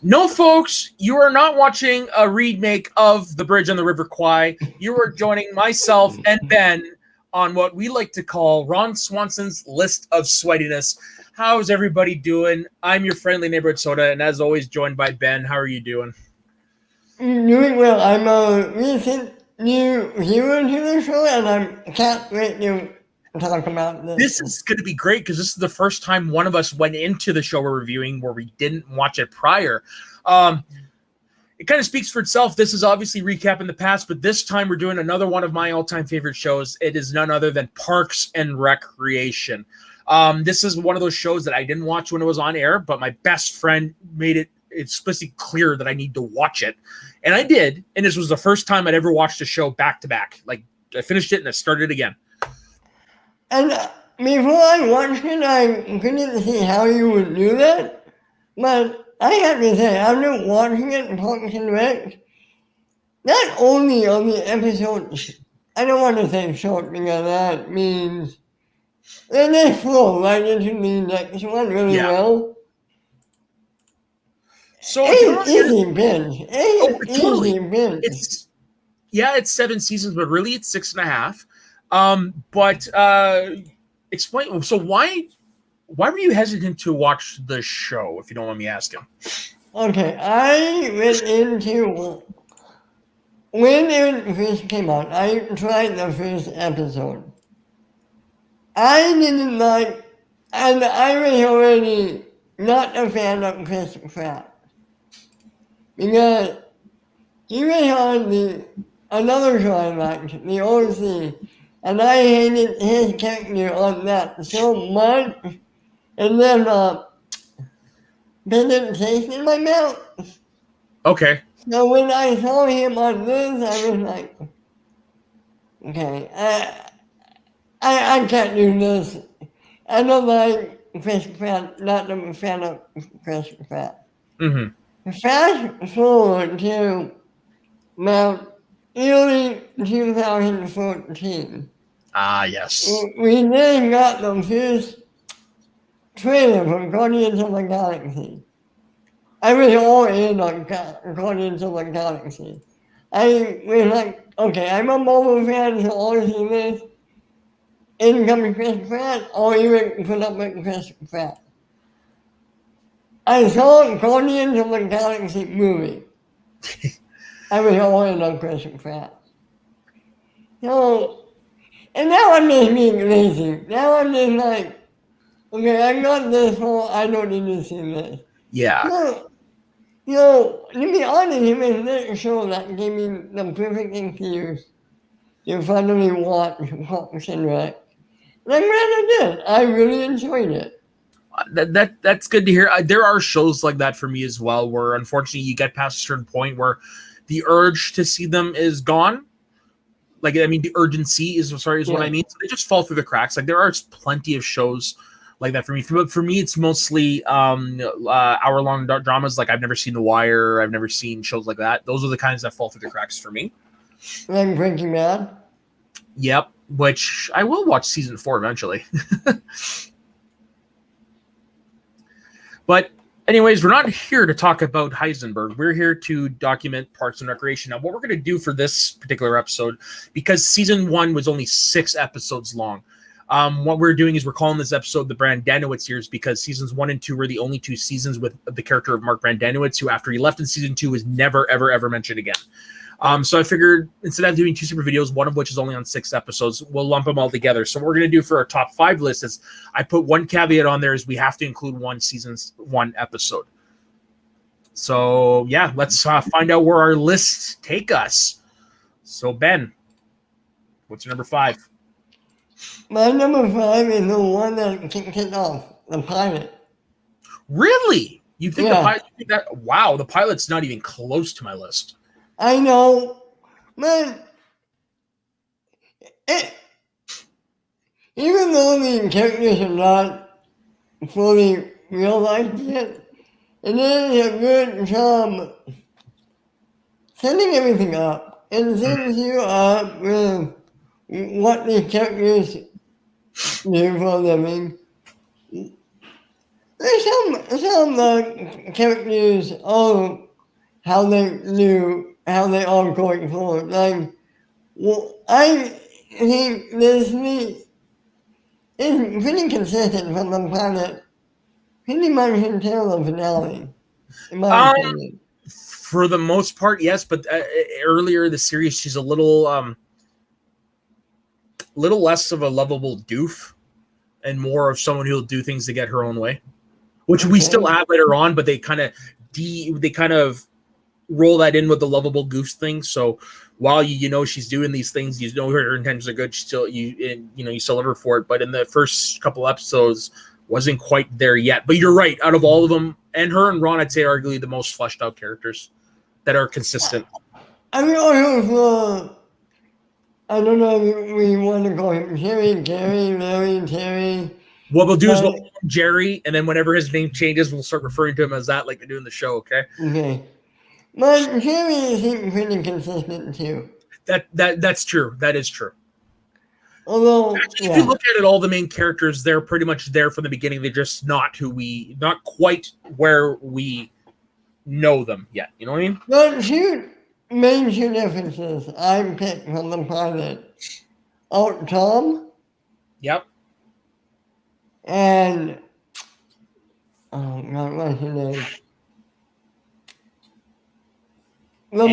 No, folks, you are not watching a remake of The Bridge on the River Kwai. You are joining myself and Ben on what we like to call Ron Swanson's List of Sweatiness. How's everybody doing? I'm your friendly neighborhood soda, and as always, joined by Ben. How are you doing? Doing well. I'm a recent new viewer to the show, and I can't wait to talk about this. This is going to be great because this is the first time one of us went into the show we're reviewing where we didn't watch it prior. It kind of speaks for itself. This is obviously recapping the past, but this time we're doing another one of my all-time favorite shows. It is none other than Parks and Recreation. This is one of those shows that I didn't watch when it was on air, but my best friend made it explicitly clear that I need to watch it. And I did. And this was the first time I'd ever watched a show back to back. Like, I finished it and I started again. And before I watched it, I couldn't see how you would do that. But I have to say, after watching it, Parks and Rec, not only on the episodes, I don't want to say short because that means they flow right into the next one really well. So easy binge. Easy binge. It's 7 seasons, but really it's 6.5. But explain. So why were you hesitant to watch the show, if you don't mind me asking? Okay, I went into when it first came out. I tried the first episode. I didn't like, and I was already not a fan of Chris Pratt because he was on another show I liked, the OC, and I hated his character on that so much, and then they didn't taste in my mouth. Okay. So when I saw him on this, I was like, okay, I can't do this. I don't like Chris Pratt, not a fan of Chris Pratt. Mm-hmm. Fast forward to about early 2014. Ah, yes. We then got the first trailer for Guardians of the Galaxy. I was all in on Guardians of the Galaxy. I was like, okay, I'm a Marvel fan, so I'll see this. In comes Chris Pratt, I'll even put up with Chris Pratt. I saw Guardians of the Galaxy movie. I was all in on Chris Pratt. So, and now I'm just being lazy. Now I'm just like, okay, I got this whole, I don't need to see this. Yeah. So, to be honest, it was this show that gave me the perfect excuse to finally watch Parks and Rec. And I'm glad I did. I really enjoyed it. That's good to hear. There are shows like that for me as well, where unfortunately you get past a certain point where the urge to see them is gone. Like, I mean, the urgency is what I mean. So they just fall through the cracks. Like, there are plenty of shows like that for me. For me, it's mostly hour-long dramas. Like, I've never seen The Wire. I've never seen shows like that. Those are the kinds that fall through the cracks for me. Like Breaking Bad? Yep, which I will watch season 4 eventually. But anyways, we're not here to talk about Heisenberg. We're here to document Parks and Recreation. Now, what we're going to do for this particular episode, because season 1 was only 6 episodes long, what we're doing is we're calling this episode the Brendanwicz Years, because seasons 1 and 2 were the only 2 seasons with the character of Mark Brendanawicz, who after he left in season 2 was never, ever, ever mentioned again. So I figured instead of doing 2 separate videos, one of which is only on 6 episodes, we'll lump them all together. So what we're going to do for our top 5 list is I put one caveat on there is we have to include one season's 1 episode. So yeah, let's find out where our lists take us. So Ben, what's your number 5? My number 5 is the one that kicked it off, the pilot. Really? You think the pilot? Wow, the pilot's not even close to my list. I know, but even though the characters are not fully realized yet, it is a good job setting everything up and sets you up with what these characters do for a living, There's some characters how they are going forward. Like, well, I think Disney is pretty consistent from the pilot, pretty much until the finale, in my Um, opinion. for the most part, yes, but earlier in the series, she's a little less of a lovable doof and more of someone who'll do things to get her own way, which we still have later on, but they kind of roll that in with the lovable goose thing. So while you know she's doing these things, you know her intentions are good. She still you still love her for it. But in the first couple episodes, wasn't quite there yet. But you're right. Out of all of them, and her and Ron, I'd say arguably the most fleshed out characters that are consistent. I mean, also, I don't know if we want to call him Gary, Larry, Terry. What we'll do is we'll call him Jerry, and then whenever his name changes, we'll start referring to him as that, like they do in the show. Okay. Okay. But Jerry seems pretty consistent too. That's true. That is true. Although, actually, if you look at it, all the main characters, they're pretty much there from the beginning. They're just not quite where we know them yet. You know what I mean? The main two differences I picked from the pilot. Tom. Yep. And oh God, what's his name? Who?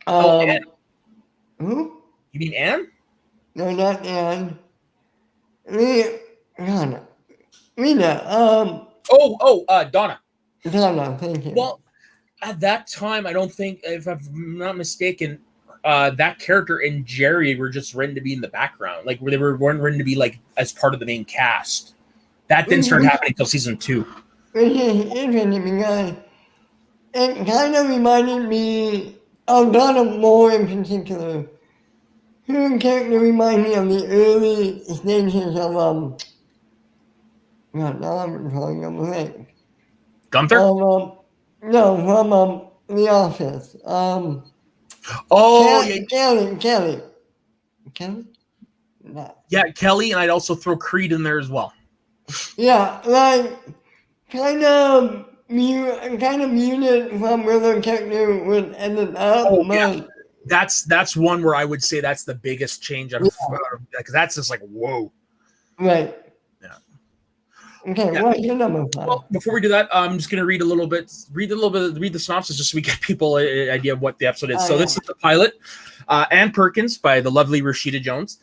Anne. Who? You mean Anne? No, not Anne. Rita. Donna. Donna, thank you. Well, at that time, I don't think, if I'm not mistaken, that character and Jerry were just written to be in the background. Like, they weren't written to be, like, as part of the main cast. That didn't start happening until season 2. Which is interesting because it kind of reminded me of Donna more in particular. Her character reminded me of the early stages of, now I'm calling him Rick. Gunther? No, from The Office. Kelly? No. Yeah, Kelly, and I'd also throw Creed in there as well. Yeah, like kind of muted from where the character would end up. Oh, yeah. That's one where I would say that's the biggest change out of because that's just like whoa. Right. Yeah. Okay, what's your number 5? Well, before we do that, I'm just going to read the synopsis just so we get people an idea of what the episode is. This is the pilot. Ann Perkins, by the lovely Rashida Jones,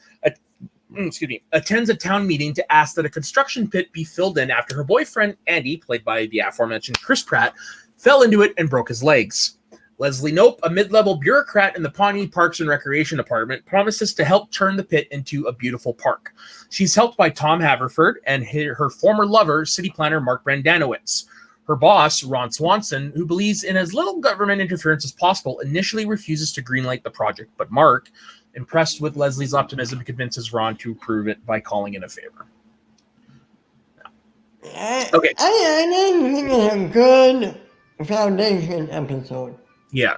attends a town meeting to ask that a construction pit be filled in after her boyfriend, Andy, played by the aforementioned Chris Pratt, fell into it and broke his legs. Leslie Knope, a mid-level bureaucrat in the Pawnee Parks and Recreation Department, promises to help turn the pit into a beautiful park. She's helped by Tom Haverford and her former lover, city planner Mark Brendanawicz. Her boss, Ron Swanson, who believes in as little government interference as possible, initially refuses to greenlight the project, but Mark, impressed with Leslie's optimism, convinces Ron to approve it by calling in a favor. Okay. I didn't think it was a good foundation episode. Yeah.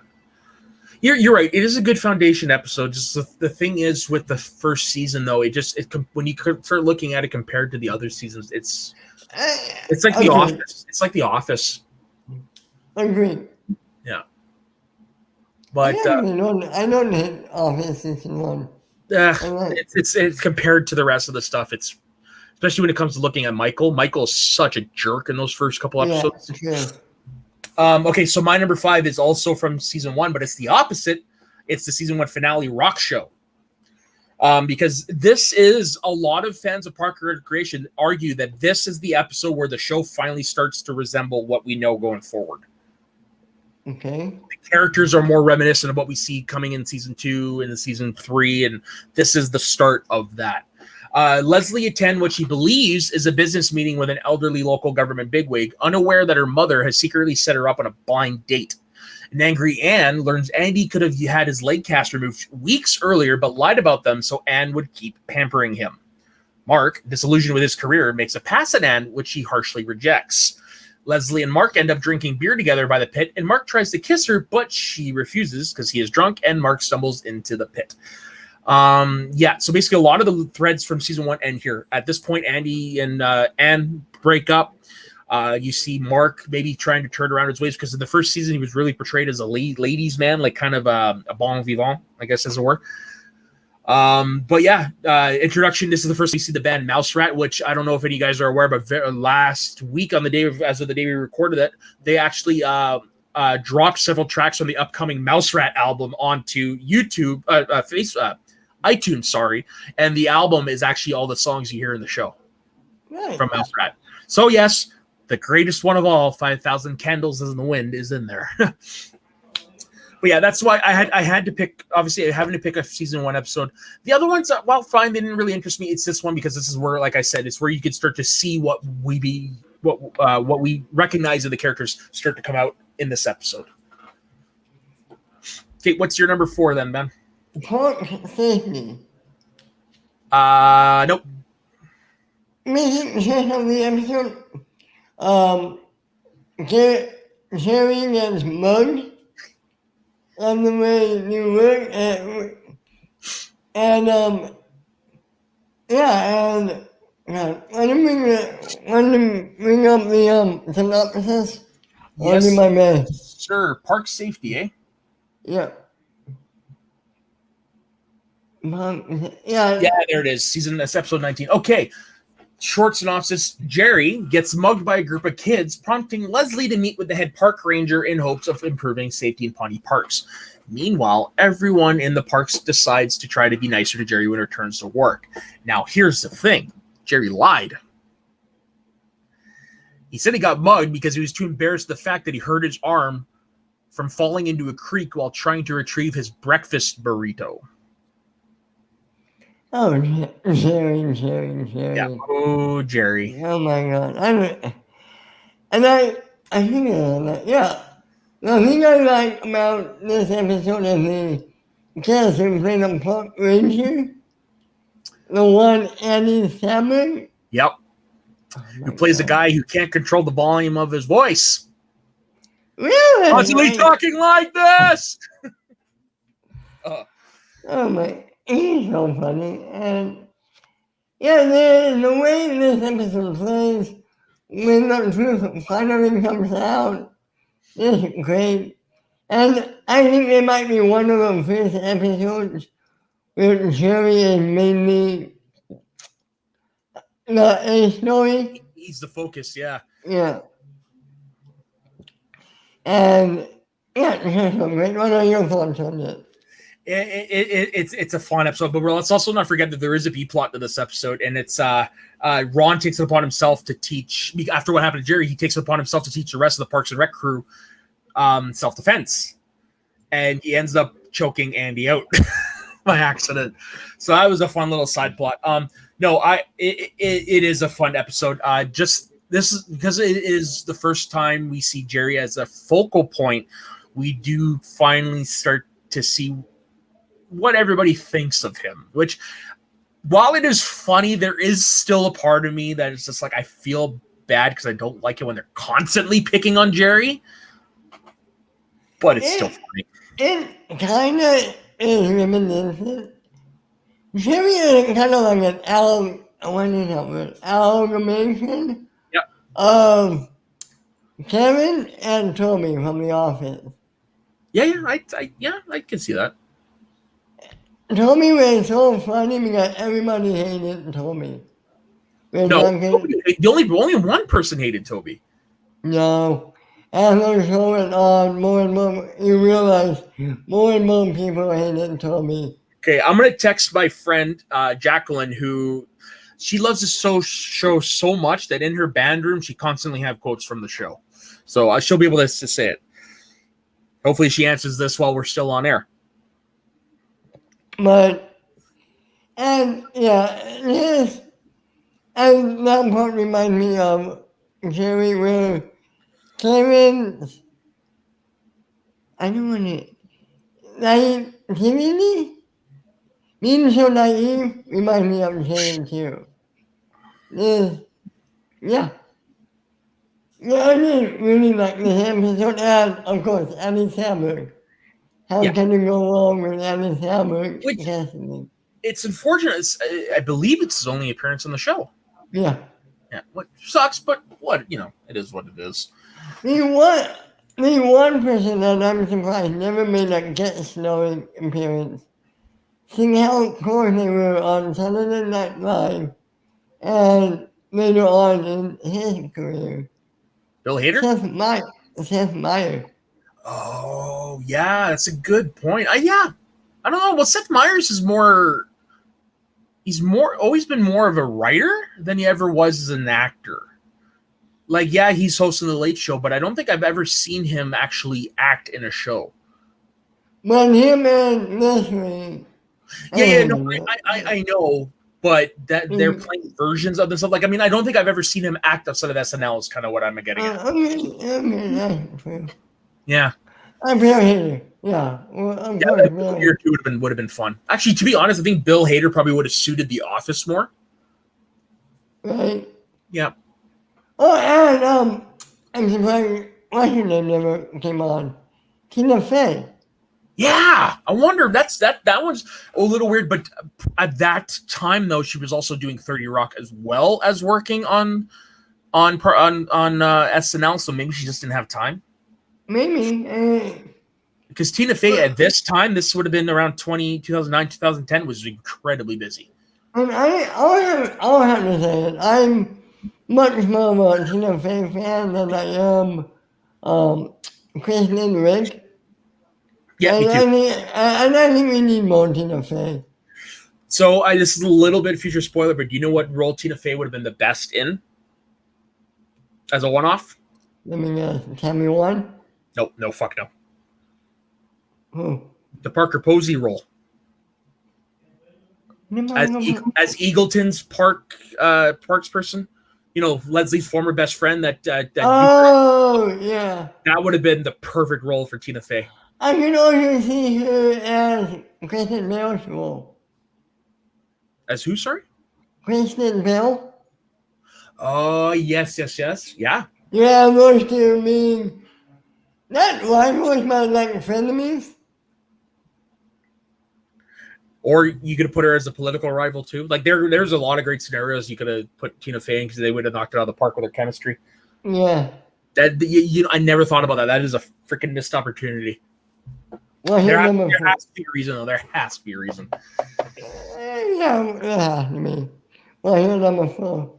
You're right. It is a good foundation episode. Just the thing is with the first season, though, when you start looking at it compared to the other seasons, it's like The Office. It's like The Office. Agreed. Yeah. But I know the Office season 1. It's compared to the rest of the stuff. It's especially when it comes to looking at Michael. Michael is such a jerk in those first couple episodes. Yeah, sure. Okay, so my number 5 is also from season 1, but it's the opposite. It's the season 1 finale rock show. Because this is a lot of fans of Parks and Recreation argue that this is the episode where the show finally starts to resemble what we know going forward. Okay. The characters are more reminiscent of what we see coming in season 2 and season 3, and this is the start of that. Leslie attends what she believes is a business meeting with an elderly local government bigwig, unaware that her mother has secretly set her up on a blind date. An angry Anne learns Andy could have had his leg cast removed weeks earlier, but lied about them so Anne would keep pampering him. Mark, disillusioned with his career, makes a pass at Anne, which she harshly rejects. Leslie and Mark end up drinking beer together by the pit, and Mark tries to kiss her, but she refuses because he is drunk, and Mark stumbles into the pit. Yeah, so basically a lot of the threads from season 1 end here. At this point, Andy and Anne break up. You see Mark maybe trying to turn around his ways, because in the first season he was really portrayed as a ladies' man, like kind of a bon vivant, I guess as it were. But yeah, introduction. This is the first we see the band Mouse Rat, which I don't know if any of you guys are aware, but last week on the day as of the day we recorded it, they actually dropped several tracks from the upcoming Mouse Rat album onto YouTube, iTunes, sorry, and the album is actually all the songs you hear in the show from Mouse Rat. So yes, the greatest one of all, 5,000 Candles in the Wind, is in there. But yeah, that's why I had to pick. Obviously, having to pick a season 1 episode. The other ones, well, fine, they didn't really interest me. It's this one because this is where, like I said, it's where you can start to see what we recognize of the characters start to come out in this episode. Okay, what's your number 4 then, Ben? Park safety. Nope. Making sense of the episode. Jerry gets mugged on the way to work, and let me bring up the synopsis. I'll do my best. Sure. Park safety, eh? Yeah. Yeah, there it is. That's episode 19. Okay. Short synopsis. Jerry gets mugged by a group of kids, prompting Leslie to meet with the head park ranger in hopes of improving safety in Pawnee parks. Meanwhile, everyone in the parks decides to try to be nicer to Jerry when he returns to work. Now, here's the thing. Jerry lied. He said he got mugged because he was too embarrassed of the fact that he hurt his arm from falling into a creek while trying to retrieve his breakfast burrito. Oh, Jerry. Yeah. Oh, Jerry. Oh my God. I think yeah. The thing I like about this episode is the cast who played the park ranger, the one Andy Samberg. Yep. Who plays a guy who can't control the volume of his voice. Really? Constantly talking like this. Oh my. He's so funny, and yeah, the way this episode plays, when the truth finally comes out, is great. And I think it might be one of the first episodes where Jerry is mainly the story. He's the focus, yeah. Yeah. And yeah, it's so great. What are your thoughts on it? It's a fun episode, but let's also not forget that there is a B plot to this episode, and it's Ron takes it upon himself to teach. After what happened to Jerry, he takes it upon himself to teach the rest of the Parks and Rec crew self-defense, and he ends up choking Andy out by accident. So that was a fun little side plot. It is a fun episode. This is because it is the first time we see Jerry as a focal point. We do finally start to see what everybody thinks of him, which, while it is funny, there is still a part of me that is just like, I feel bad because I don't like it when they're constantly picking on Jerry, but it's still funny. It kind of is reminiscent. Jerry is kind of like an amalgamation of Kevin and Toby from The Office. I can see that. Toby was so funny because everybody hated Toby. Only one person hated Toby. No. As the show went on, more and more, you realize more and more people hated Toby. Okay, I'm going to text my friend, Jacqueline, who she loves this show so much that in her band room, she constantly have quotes from the show. So she'll be able to say it. Hopefully she answers this while we're still on air. But, and that part reminds me of Jerry where Kevin's, I don't want to, naivety? Being so naive reminds me of Jerry too. Yeah, I just really like this episode, and of course, Andy Samberg. How can you go wrong with Andy Samberg? it's unfortunate. I believe it's his only appearance on the show. Yeah. Yeah, what sucks, but what it is what it is. The one person that I'm surprised never made a guest starring appearance. Seeing how close they were on Saturday Night Live and later on in his career. Bill Hader? Seth Meyers. Oh, yeah, that's a good point. Yeah, I don't know. Well, Seth Meyers is more. He's always been more of a writer than he ever was as an actor. Like, yeah, he's hosting the Late Show, but I don't think I've ever seen him actually act in a show. When him and Leslie. No, I know, but that they're playing versions of themselves. Like, I mean, I don't think I've ever seen him act outside of SNL. Is kind of what I'm getting at. I mean, that's true. Yeah. I'm Bill Hader. Yeah. Well, Bill Hader too would have been fun. Actually, to be honest, I think Bill Hader probably would have suited The Office more. Right. Yeah. Oh, and I'm surprised what's her name never came on. Tina Fey. Yeah, I wonder. That one's a little weird, but at that time though, she was also doing 30 Rock as well as working on SNL. So maybe she just didn't have time. Maybe. Because Tina Fey at this time, this would have been around 2009, 2010, was incredibly busy. And I'll have to say it. I'm much more of a Tina Fey fan than I am Kristen Rick. Yeah, me too. I think we need more Tina Fey. So this is a little bit future spoiler, but do you know what role Tina Fey would have been the best in? As a one-off? Let me tell me one. Nope, no, fuck no. Who? The Parker Posey role. As Eagleton's parks person. You know, Leslie's former best friend that yeah. That would have been the perfect role for Tina Fey. I can also see her as Kristen Bell's role. As who, sorry? Kristen Bell. Oh, yes. Yeah. Yeah, those two being not rivals, but like frenemies. Or you could have put her as a political rival too. Like there's a lot of great scenarios you could have put Tina Fey in because they would have knocked it out of the park with her chemistry. Yeah. I never thought about that. That is a freaking missed opportunity. Well, there has to be a reason, though. There has to be a reason. Yeah, I mean, well, here's number 4.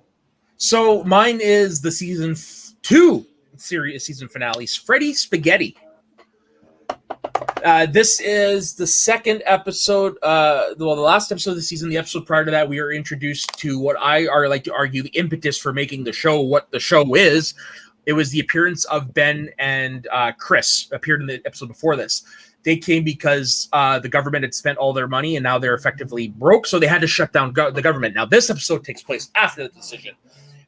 So mine is the season 2 season finales. Freddy Spaghetti. This is the second episode. The last episode of the season. The episode prior to that, we are introduced to what I like to argue the impetus for making the show what the show is. It was the appearance of Ben and Chris appeared in the episode before this. They came because the government had spent all their money and now they're effectively broke, so they had to shut down the government. Now, this episode takes place after the decision.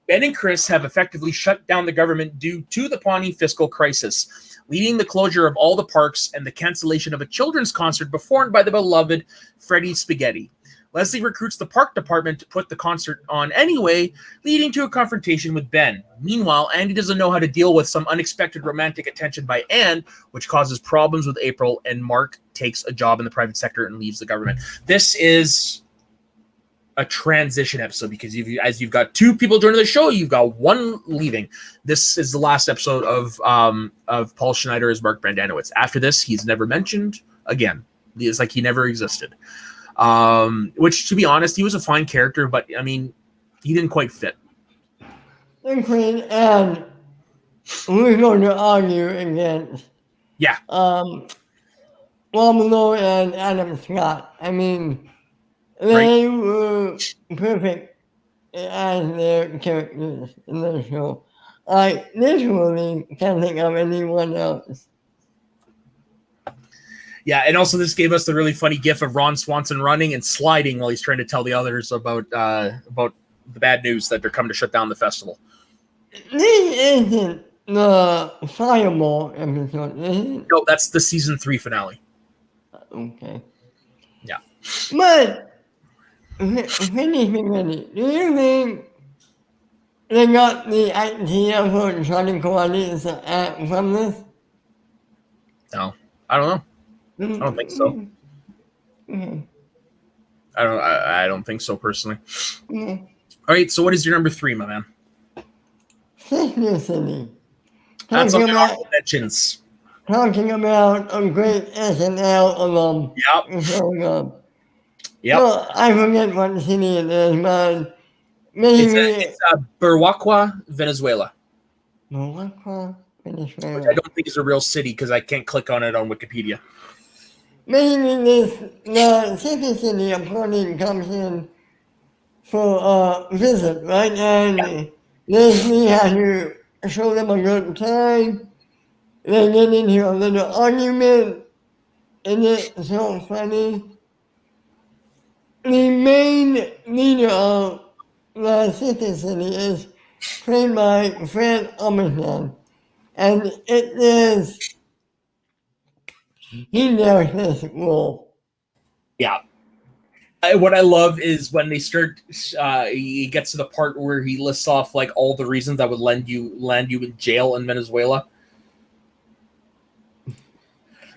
Ben and Chris have effectively shut down the government due to the Pawnee fiscal crisis, leading the closure of all the parks and the cancellation of a children's concert performed by the beloved Freddy Spaghetti. Leslie recruits the park department to put the concert on anyway, leading to a confrontation with Ben. Meanwhile, Andy doesn't know how to deal with some unexpected romantic attention by Anne, which causes problems with April, and Mark takes a job in the private sector and leaves the government. This is a transition episode because as you've got 2 people joining the show, you've got 1 leaving. This is the last episode of Paul Schneider as Mark Brendanawicz. After this, he's never mentioned again. It's like he never existed. Which, to be honest, he was a fine character, but I mean, he didn't quite fit. Queen, and we're going to argue against Romano and Adam Scott. I mean, they were perfect as their characters in the show. I literally can't think of anyone else. Yeah, and also this gave us the really funny gif of Ron Swanson running and sliding while he's trying to tell the others about the bad news that they're coming to shut down the festival. This isn't the Fireball episode, is it? No, that's the season 3 finale. Okay. Yeah. But, finish me ready. Do you think they got the idea for Johnny Coali's from this? No, I don't know. I don't think so. Okay. I don't think so personally. Yeah. All right, so what is your number 3, my man? Sister City. That's Talking something about honorable mentions. talking about a great SNL alum Yep. showing up. Yep. So I forget what city it is, but maybe It's Burwakwa, Venezuela, Morocco, which I Venezuela. don't think is a real city because I can't click on it on Wikipedia. Maybe the sister city opponent comes in for a visit, right? And Leslie has to show them a good time. They get into a little argument, and it's so funny. The main leader of the sister city is played by Fred Armisen, and it is he nails this role. Yeah. What I love is when they start. He gets to the part where he lists off like all the reasons that would land you in jail in Venezuela.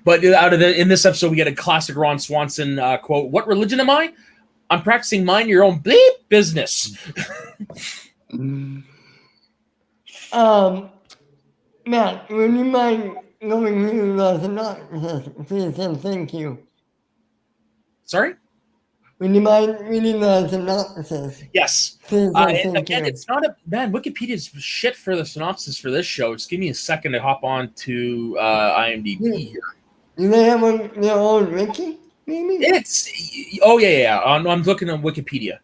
But in this episode, we get a classic Ron Swanson quote: "What religion am I? I'm practicing mind your own bleep business." Matt, would you mind going through the synopsis, please, and thank you. Sorry? Would you mind reading the synopsis? Yes. Please, and And thank again, you. it's not Wikipedia's shit for the synopsis for this show. Just give me a second to hop on to IMDb here. Do they have their own wiki, maybe? Yeah. I'm looking on Wikipedia.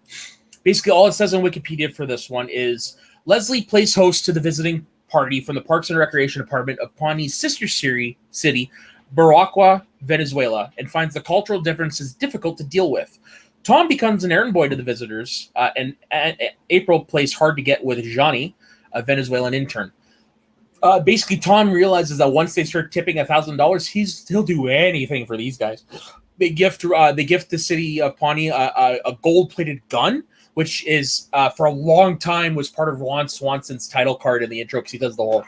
Basically, all it says on Wikipedia for this one is Leslie plays host to the visiting party from the Parks and Recreation Department of Pawnee's sister city, Baracua, Venezuela, and finds the cultural differences difficult to deal with. Tom becomes an errand boy to the visitors, and April plays hard to get with Johnny, a Venezuelan intern. Basically, Tom realizes that once they start tipping $1,000, he'll do anything for these guys. They gift the city of Pawnee a gold-plated gun, which is for a long time was part of Ron Swanson's title card in the intro because he does the whole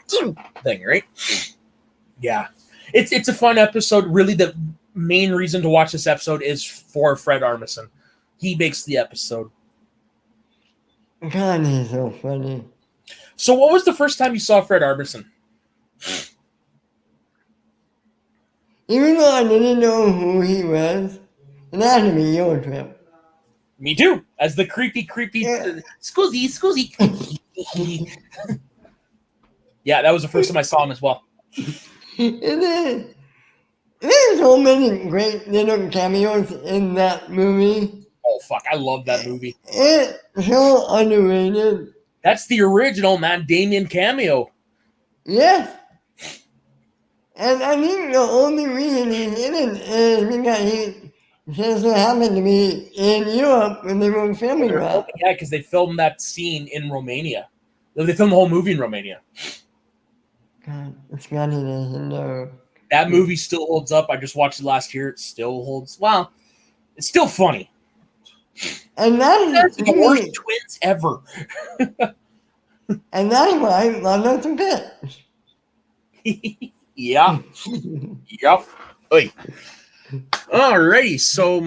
thing, right? Yeah, it's a fun episode. Really, the main reason to watch this episode is for Fred Armisen. He makes the episode. God, he's so funny. So, what was the first time you saw Fred Armisen? Even though I didn't know who he was, it had to be your trip. Me too. As the creepy, Scoozy. Yeah, that was the first time I saw him as well. And then, there's so many great little cameos in that movie. Oh, fuck. I love that movie. It's so underrated. That's the original Matt Damon cameo. Yes. And I think the only reason he's in it is because he just so happened to be in Europe when they were filming that. Yeah, because they filmed that scene in Romania. They filmed the whole movie in Romania. God, it's funny to know. That movie still holds up. I just watched it last year. It still holds. Well, it's still funny. And That's the worst twins ever. And that's why I love those some bits. Yeah. Yep. Oi. Alrighty. So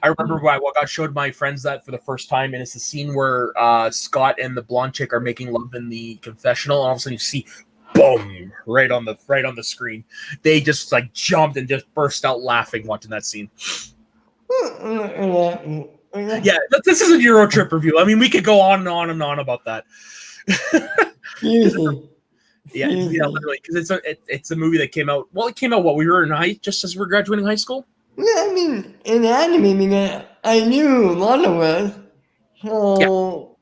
I remember when I showed my friends that for the first time, and it's the scene where Scott and the blonde chick are making love in the confessional, and all of a sudden you see boom right on the screen. They just like jumped and just burst out laughing watching that scene. Yeah, this is a Euro Trip review. I mean, we could go on and on and on about that. Easy. Yeah, literally, because it's a movie that came out. Well, it came out while we were in just as we were graduating high school. Yeah, I mean, in anime, because I knew a lot of us, so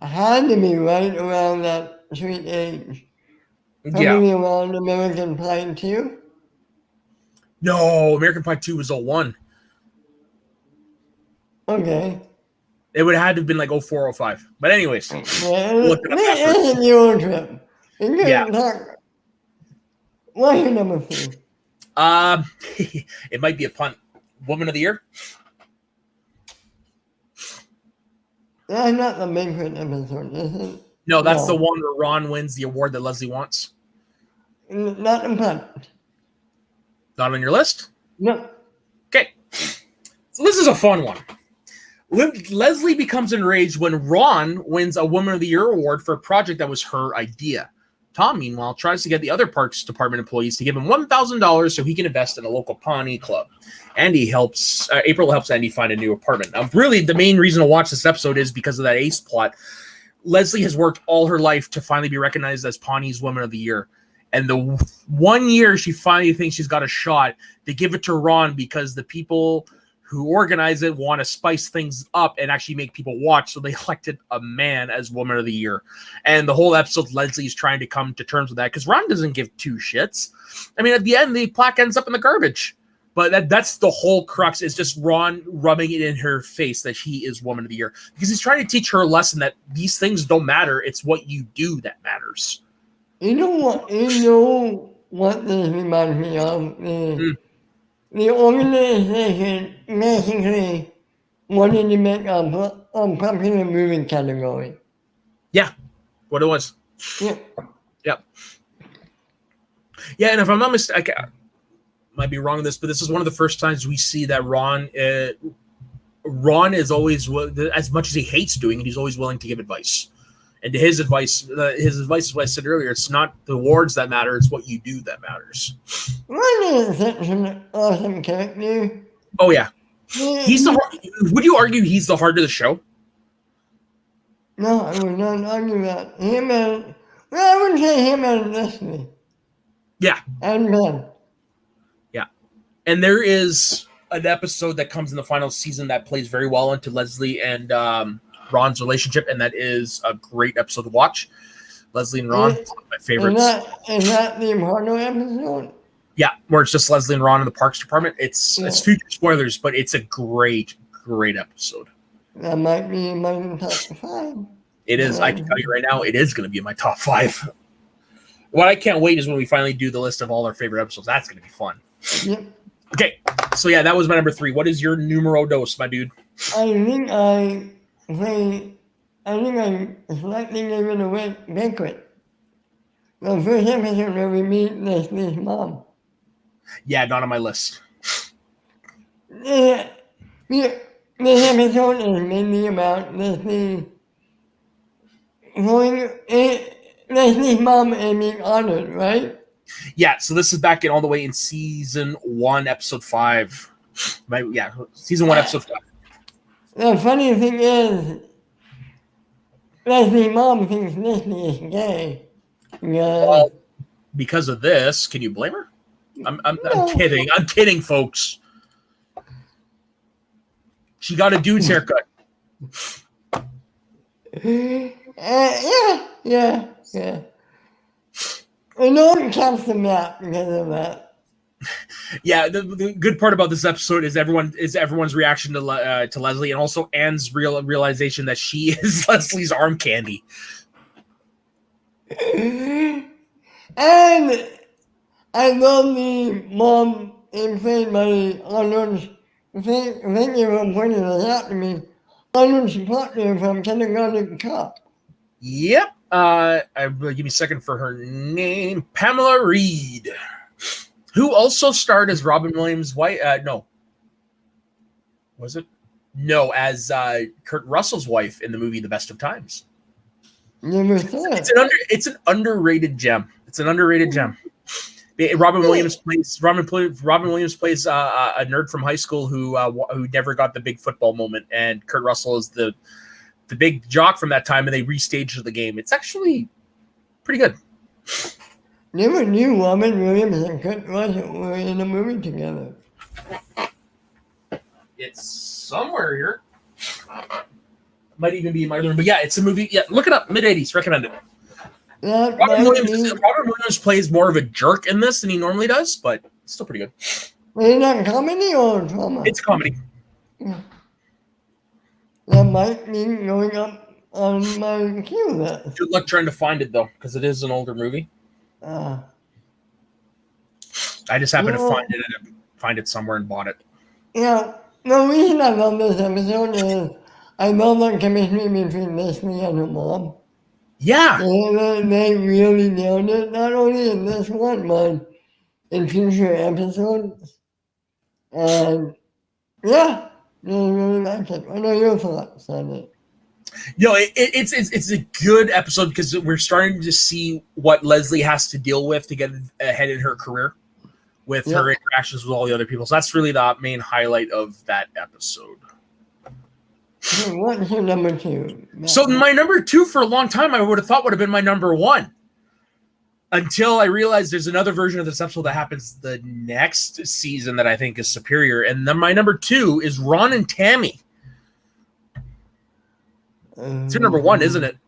I had to be right around that sweet age. Probably around American Pie 2. No, American Pie 2 was 01. Okay. It would have had to have been like 04, 05. But anyways. It isn't your trip. What's your number 3? It might be a punt. Woman of the Year? That's not the Bigfoot episode, is it? No, that's the one where Ron wins the award that Leslie wants. Not the punt. Not on your list? No. Okay. So this is a fun one. Leslie becomes enraged when Ron wins a Woman of the Year award for a project that was her idea. Tom, meanwhile, tries to get the other Parks Department employees to give him $1,000 so he can invest in a local Pawnee club. April helps Andy find a new apartment. Now, really, the main reason to watch this episode is because of that Ace plot. Leslie has worked all her life to finally be recognized as Pawnee's Woman of the Year. And the 1 year she finally thinks she's got a shot, they give it to Ron because the people who organize it want to spice things up and actually make people watch. So they elected a man as Woman of the Year. And the whole episode, Leslie's trying to come to terms with that because Ron doesn't give two shits. I mean, at the end, the plaque ends up in the garbage. But that's the whole crux, is just Ron rubbing it in her face that she is Woman of the Year. Because he's trying to teach her a lesson that these things don't matter. It's what you do that matters. You know what this reminds me of? The organization basically wanted to make a popular movie category. Yeah, what it was. Yeah. Yep. Yeah, and if I'm not mistaken, I might be wrong on this, but this is one of the first times we see that Ron is always, as much as he hates doing it, he's always willing to give advice. And to his advice is what I said earlier. It's not the awards that matter; it's what you do that matters. Ron is such an awesome character. Oh yeah, he's the. Would you argue he's the heart of the show? No, I would not argue that. I wouldn't say him and Leslie. Yeah. And Ben. Yeah, and there is an episode that comes in the final season that plays very well into Leslie and Ron's relationship, and that is a great episode to watch. Leslie and Ron, one of my favorites. Is that the Marno episode? Yeah, where it's just Leslie and Ron in the Parks Department. It's future spoilers, but it's a great episode. That might be in my top 5. It is. I can tell you right now, it is going to be in my top 5. What I can't wait is when we finally do the list of all our favorite episodes. That's going to be fun. Yep. Okay, so yeah, that was my number 3. What is your numero dos, my dude? I think I slightly gave it away. Banquet. The first episode where we meet Leslie's mom. Yeah, not on my list. Yeah. This episode is mainly about Leslie's mom and being honored, right? Yeah, so this is back in all the way in season 1, episode 5. Season 1, episode 5. The funny thing is, Leslie's mom thinks Leslie is gay. Yeah. Well, because of this, can you blame her? I'm kidding. I'm kidding, folks. She got a dude's haircut. Yeah. I know it counts the map because of that. Yeah, the good part about this episode is everyone's reaction to Leslie, and also Anne's realization that she is Leslie's arm candy. And I love the mom played by Arnold's. Thank you for pointing this out to me. Arnold's partner from Kindergarten Cop. Yep. Give me a second for her name. Pamela Reed, who also starred as Robin Williams' wife. No. Was it? No, as Kurt Russell's wife in the movie The Best of Times. Never saw it. It's an underrated gem. Robin Williams plays a nerd from high school who never got the big football moment, and Kurt Russell is the big jock from that time, and they restaged the game. It's actually pretty good. Never knew Robin Williams and Kurt Russell were in a movie together. It's somewhere here. Might even be in my room, but yeah, it's a movie. Yeah, look it up. Mid-80s, recommend it. Robin Williams plays more of a jerk in this than he normally does, but it's still pretty good. Is that comedy or drama? It's comedy. Yeah. That might be going up on my queue list. Good luck trying to find it, though, because it is an older movie. I just happened to find it somewhere and bought it. Yeah, the reason I love this episode is I love the chemistry between Leslie and her mom. Yeah. They really nailed it, not only in this one, but in future episodes. And yeah, really, really liked it. What are your thoughts on it? It's a good episode because we're starting to see what Leslie has to deal with to get ahead in her career with her interactions with all the other people. So that's really the main highlight of that episode. What's your number 2? So my number 2 for a long time I would have thought would have been my number 1. Until I realized there's another version of this episode that happens the next season that I think is superior. And then my number 2 is Ron and Tammy. It's your number 1, isn't it?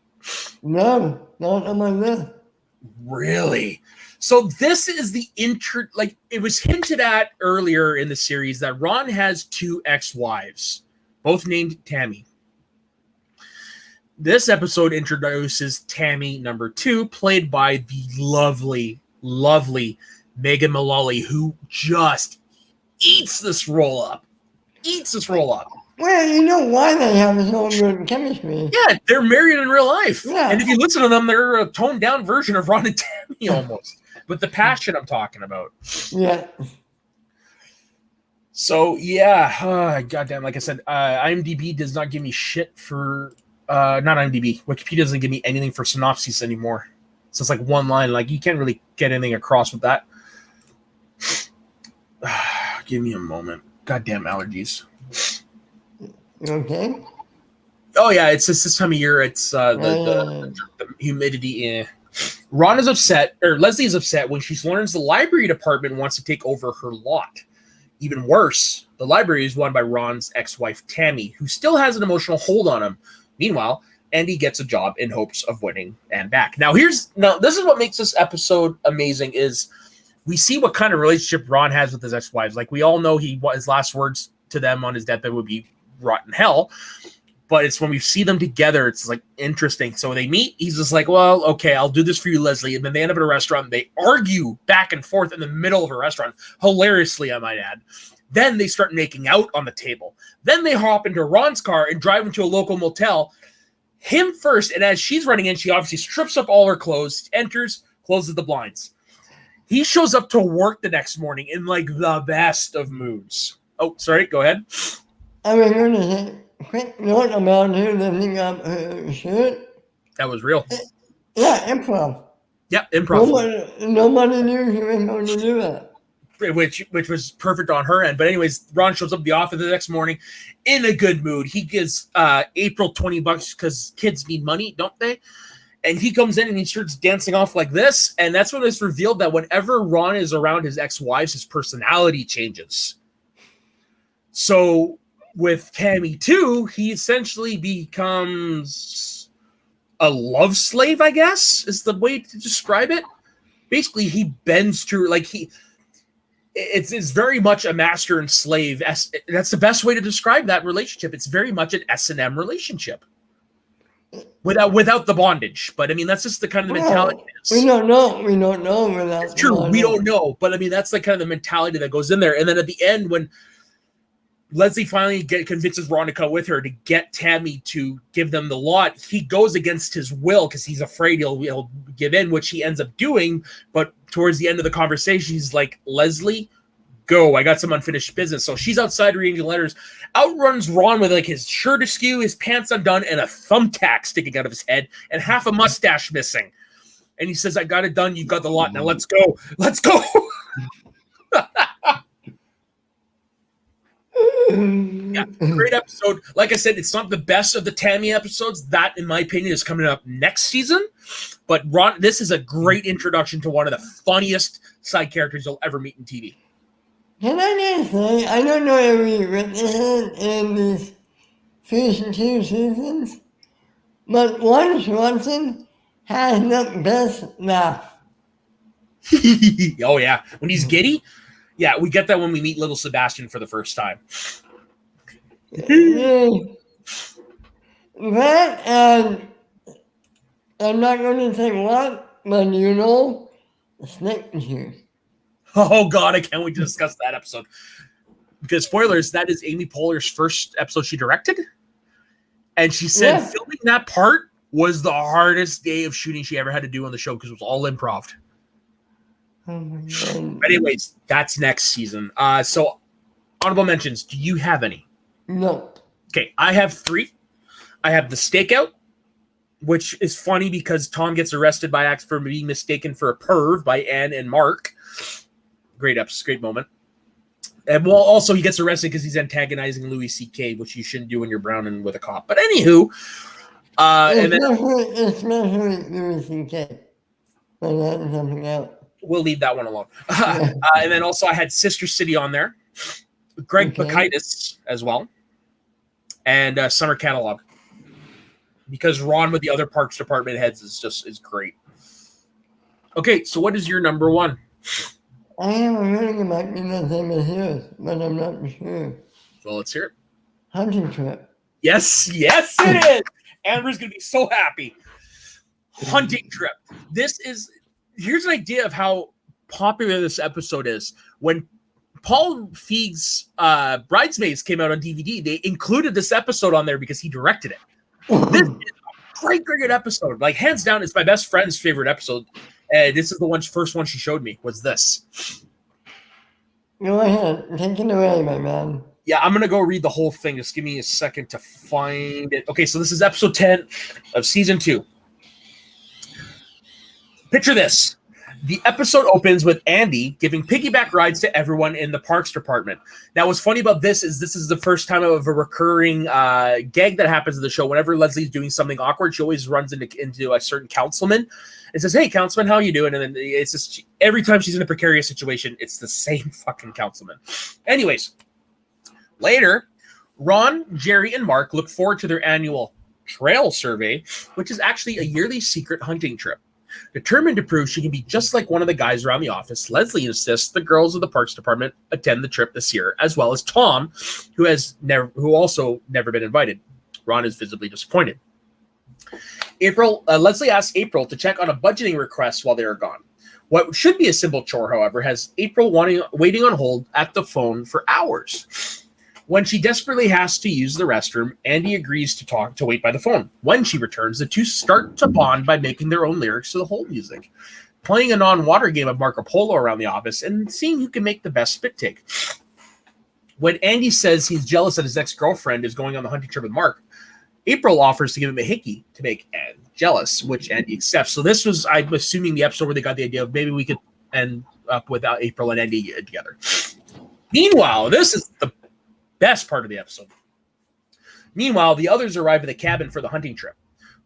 No, not on my list. Really? So this is the it was hinted at earlier in the series that Ron has 2 ex-wives, both named Tammy. This episode introduces Tammy number 2, played by the lovely, lovely Megan Mullally, who just eats this roll up. Well, you know why they have so good chemistry. Yeah, they're married in real life. Yeah. And if you listen to them, they're a toned down version of Ron and Tammy almost. But the passion I'm talking about. Yeah. So, yeah. Goddamn, like I said, IMDb does not give me shit for... not IMDb. Wikipedia doesn't give me anything for synopses anymore. So it's like one line. Like, you can't really get anything across with that. Give me a moment. Goddamn allergies. Okay. Oh, yeah, it's just this time of year. It's the humidity. Ron is upset, or Leslie is upset when she learns the library department wants to take over her lot. Even worse, the library is run by Ron's ex-wife, Tammy, who still has an emotional hold on him. Meanwhile, Andy gets a job in hopes of winning Anne back. Now, this is what makes this episode amazing is we see what kind of relationship Ron has with his ex-wives. Like, we all know his last words to them on his deathbed would be rotten hell. But it's when we see them together, it's like interesting. So they meet. He's just like, well, okay, I'll do this for you, Leslie. And then they end up at a restaurant. And they argue back and forth in the middle of a restaurant. Hilariously, I might add. Then they start making out on the table. Then they hop into Ron's car and drive him to a local motel. Him first. And as she's running in, she obviously strips up all her clothes, enters, closes the blinds. He shows up to work the next morning in like the best of moods. Oh, sorry. Go ahead. I was going to say, quick note about her lifting up her shirt. That was real. Yeah, improv. Yeah, improv. Nobody knew she was going to do that. Which was perfect on her end. But anyways, Ron shows up at the office the next morning in a good mood. He gives April $20 because kids need money, don't they? And he comes in and he starts dancing off like this. And that's when it's revealed that whenever Ron is around his ex-wives, his personality changes. So with Tammy too, he essentially becomes a love slave, I guess, is the way to describe it. Basically, he bends to it's very much a master and slave. That's the best way to describe that relationship. It's very much an S&M relationship without the bondage. But I mean, that's just the kind of the mentality. We don't know. We don't know. It's true. We don't know. But I mean, that's the kind of the mentality that goes in there. And then at the end, when Leslie finally convinces Ron to come with her to get Tammy to give them the lot, he goes against his will because he's afraid he'll give in, which he ends up doing. But towards the end of the conversation, he's like, Leslie, go. I got some unfinished business. So she's outside reading letters, outruns Ron with like his shirt askew, his pants undone, and a thumbtack sticking out of his head and half a mustache missing. And he says, I got it done. You've got the lot. Now let's go. Let's go. Yeah, great episode. Like I said, it's not the best of the Tammy episodes. That, in my opinion, is coming up next season. But Ron, this is a great introduction to one of the funniest side characters you'll ever meet in TV. Can I just say, I don't know if we written it in these first 2 seasons, but one Swanson has the best laugh. Oh, yeah. When he's giddy? Yeah, we get that when we meet little Sebastian for the first time. That, and I'm not going to say what, but you know, snake juice. Oh, God, I can't wait to discuss that episode. Because, spoilers, that is Amy Poehler's first episode she directed. And she said filming that part was the hardest day of shooting she ever had to do on the show because it was all improv. Oh my God. Anyways, that's next season. So Honorable mentions. Do you have any? No. Okay, I have 3. I have the stakeout, which is funny because Tom gets arrested by Axe for being mistaken for a perv by Anne and Mark. Great episode, great moment. And well, also he gets arrested because he's antagonizing Louis C.K., which you shouldn't do when you're brown and with a cop. But anywho, and then especially Louis C.K. But that's something else. we'll leave that one alone. And then also I had Sister City on there, Greg Bacchitis as well, and Summer Catalog. Because Ron with the other Parks Department heads is great. Okay, so what is your number 1? I have a feeling it might be the same as yours, but I'm not sure. Well, let's hear it. Hunting trip. Yes, it is. Amber's going to be so happy. Hunting trip. Here's an idea of how popular this episode is. When Paul Feig's Bridesmaids came out on DVD, they included this episode on there because he directed it. This is a great episode. Like, hands down, it's my best friend's favorite episode. This is the first one she showed me, was this. Go ahead. Take it away, my man. Yeah, I'm going to go read the whole thing. Just give me a second to find it. Okay, so this is episode 10 of season 2. Picture this. The episode opens with Andy giving piggyback rides to everyone in the Parks Department. Now, what's funny about this is the first time of a recurring gag that happens in the show. Whenever Leslie's doing something awkward, she always runs into a certain councilman and says, "Hey, councilman, how you doing?" And then it's just every time she's in a precarious situation, it's the same fucking councilman. Anyways, later, Ron, Jerry, and Mark look forward to their annual trail survey, which is actually a yearly secret hunting trip. Determined to prove she can be just like one of the guys around the office, Leslie insists the girls of the Parks Department attend the trip this year, as well as Tom, who also never been invited. Ron is visibly disappointed. Leslie asks April to check on a budgeting request while they are gone. What should be a simple chore, however, has April waiting on hold at the phone for hours. When she desperately has to use the restroom, Andy agrees to wait by the phone. When she returns, the two start to bond by making their own lyrics to the hold music, playing a non-water game of Marco Polo around the office, and seeing who can make the best spit take. When Andy says he's jealous that his ex-girlfriend is going on the hunting trip with Mark, April offers to give him a hickey to make Andy jealous, which Andy accepts. So this was, I'm assuming, the episode where they got the idea of maybe we could end up without April and Andy together. Meanwhile, this is the best part of the episode. Meanwhile, the others arrive at the cabin for the hunting trip.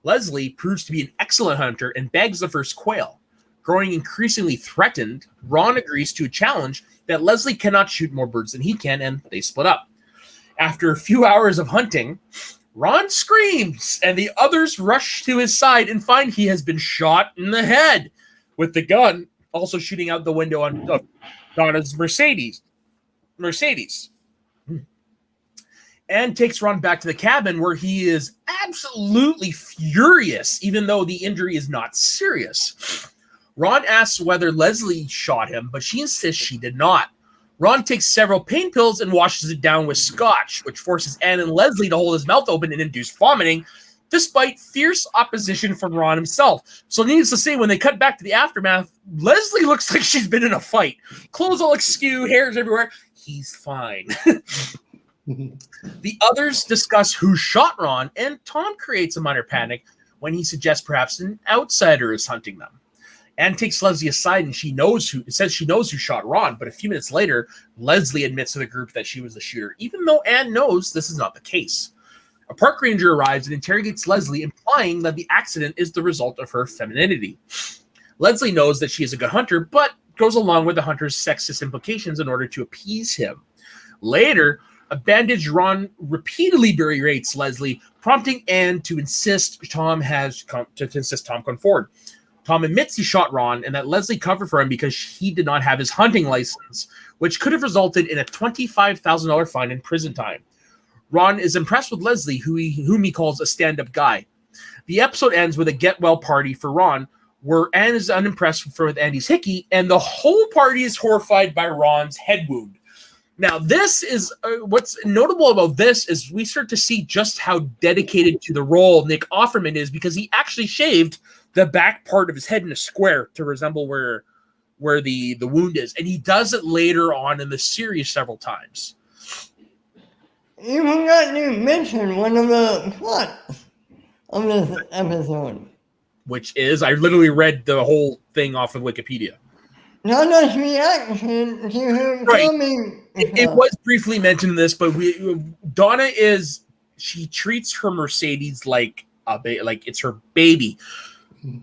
Leslie proves to be an excellent hunter and bags the first quail. Growing increasingly threatened, Ron agrees to a challenge that Leslie cannot shoot more birds than he can, and they split up. After a few hours of hunting, Ron screams, and the others rush to his side and find he has been shot in the head, with the gun also shooting out the window on Donna's Mercedes. And takes Ron back to the cabin where he is absolutely furious, even though the injury is not serious. Ron asks whether Leslie shot him, but she insists she did not. Ron takes several pain pills and washes it down with scotch, which forces Anne and Leslie to hold his mouth open and induce vomiting, despite fierce opposition from Ron himself. So needless to say, when they cut back to the aftermath, Leslie looks like she's been in a fight. Clothes all askew, hairs everywhere. He's fine. The others discuss who shot Ron, and Tom creates a minor panic when he suggests perhaps an outsider is hunting them. Anne takes Leslie aside and says she knows who shot Ron, but a few minutes later, Leslie admits to the group that she was the shooter, even though Anne knows this is not the case. A park ranger arrives and interrogates Leslie, implying that the accident is the result of her femininity. Leslie knows that she is a good hunter, but goes along with the hunter's sexist implications in order to appease him. Later, a bandaged Ron repeatedly berates Leslie, prompting Anne to insist Tom come forward. Tom admits he shot Ron and that Leslie covered for him because he did not have his hunting license, which could have resulted in a $25,000 fine and prison time. Ron is impressed with Leslie, whom he calls a stand-up guy. The episode ends with a get-well party for Ron, where Anne is unimpressed with Andy's hickey, and the whole party is horrified by Ron's head wound. Now, this is what's notable about this is we start to see just how dedicated to the role Nick Offerman is, because he actually shaved the back part of his head in a square to resemble where the wound is. And he does it later on in the series several times. you forgot to mention one of the plots of this episode. Which is, I literally read the whole thing off of Wikipedia. Donna's reaction to her Right. coming. It was briefly mentioned in this, but Donna she treats her Mercedes like it's her baby.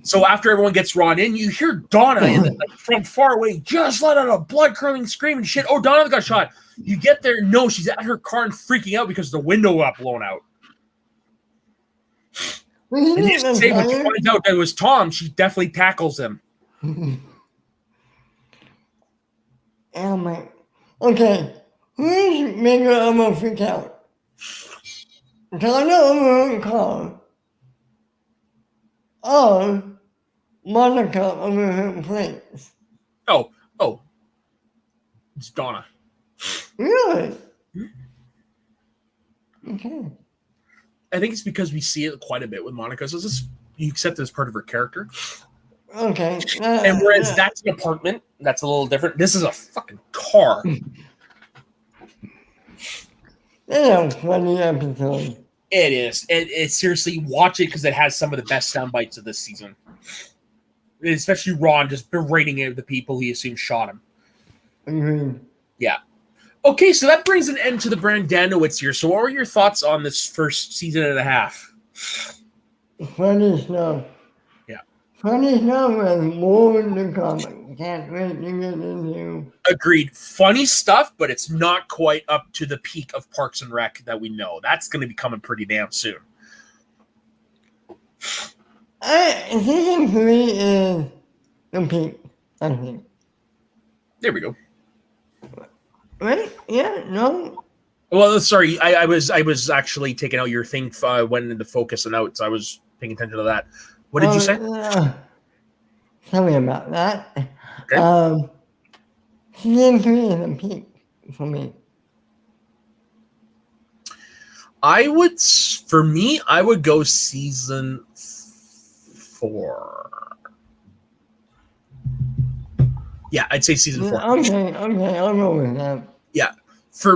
So after everyone gets drawn in, you hear Donna from far away just let out a blood-curdling scream and shit. Oh, Donna got shot. You get there, no, she's at her car and freaking out because the window got blown out. And you say when she finds out that it was Tom, she definitely tackles him. Oh my. Okay. Who's bigger of a freak out? Donna over her car. Or Monica over her plates? Oh. It's Donna. Really? Okay. I think it's because we see it quite a bit with Monica. So you accept it as part of her character. Okay. And whereas that's an apartment, that's a little different. This is a fucking car. That's a funny episode. It is. It seriously, watch it because it has some of the best sound bites of this season. Especially Ron just berating the people he assumed shot him. Mm-hmm. Yeah. Okay, so that brings an end to the Brendanwicz Years. So what were your thoughts on this first season and a half? Funny stuff. Yeah. Funny stuff and more in the comic. Can't wait to get into. Agreed. Funny stuff, but it's not quite up to the peak of Parks and Rec that we know. That's going to be coming pretty damn soon. Season 3 is the peak, I think. There we go. Right? Yeah, no? Well, sorry, I was actually taking out your thing, went into focus and out, so I was paying attention to that. What did you say? Sorry about that. Okay. Season 3 is the peak for me. I would go season 4. Yeah, I'd say season 4. Okay, I'll go with that. Yeah.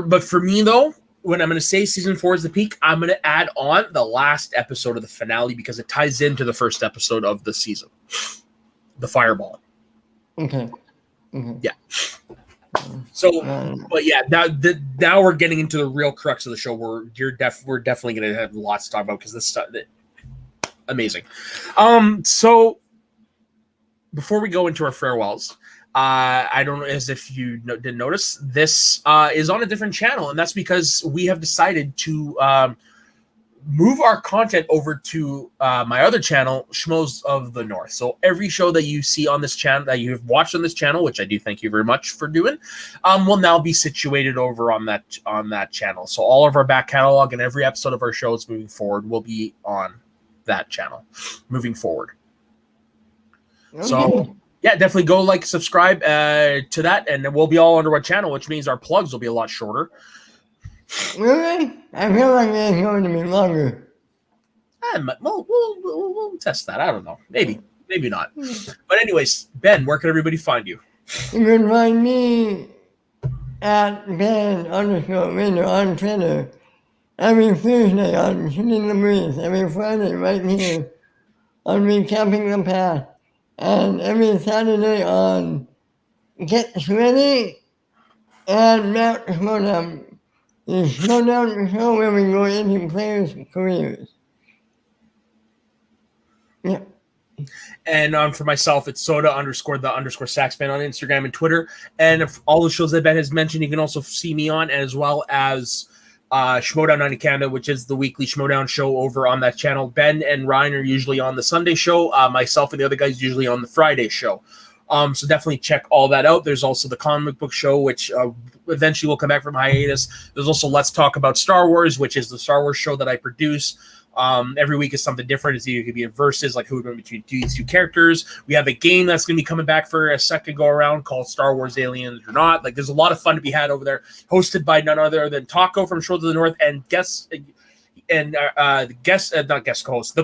But for me though, when I'm going to say season 4 is the peak, I'm going to add on the last episode of the finale because it ties into the first episode of the season, the fireball. Okay. Yeah. So, but yeah, now we're getting into the real crux of the show. We're definitely going to have lots to talk about because this stuff, amazing. So before we go into our farewells, I don't know as if you didn't notice, this is on a different channel, and that's because we have decided to move our content over to my other channel, Schmoes of the North. So every show that you see on this channel, that you have watched on this channel, which I do thank you very much for doing, will now be situated over on that channel. So all of our back catalog and every episode of our shows moving forward will be on that channel moving forward. Okay. So yeah, definitely go subscribe to that, and we'll be all under one channel, which means our plugs will be a lot shorter. Really? I feel like it's going to be longer. We'll test that. I don't know. Maybe not. But anyways, Ben, where can everybody find you? You can find me at Ben_Winter on Twitter. Every Thursday on Shooting the Breeze. Every Friday right here on Recapping the Past. And every Saturday on Get Sweaty and Mount Showdown. The Showdown show where we go into players' careers. Yeah. And for myself, it's soda_the_saxman on Instagram and Twitter. And if all the shows that Ben has mentioned, you can also see me on, as well as Schmodown 90 Canada, which is the weekly Schmodown show over on that channel. Ben and Ryan are usually on the Sunday show. Myself and the other guys usually on the Friday show. So definitely check all that out. There's also the comic book show, which eventually will come back from hiatus. There's also Let's Talk About Star Wars, which is the Star Wars show that I produce. Every week is something different. It's either going to be a versus, like who would win between these two characters. We have a game that's going to be coming back for a second go around called Star Wars Aliens or Not. Like, there's a lot of fun to be had over there, hosted by none other than Taco from Show to the North and the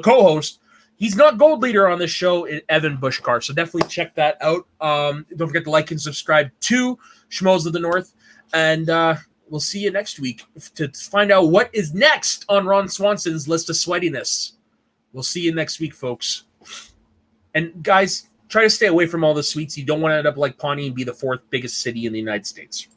co-host. He's not gold leader on this show, Evan Bushkar. So definitely check that out. Don't forget to like and subscribe to Schmoes of the North. And we'll see you next week to find out what is next on Ron Swanson's list of sweatiness. We'll see you next week, folks. And guys, try to stay away from all the sweets. You don't want to end up like Pawnee and be the 4th biggest city in the United States.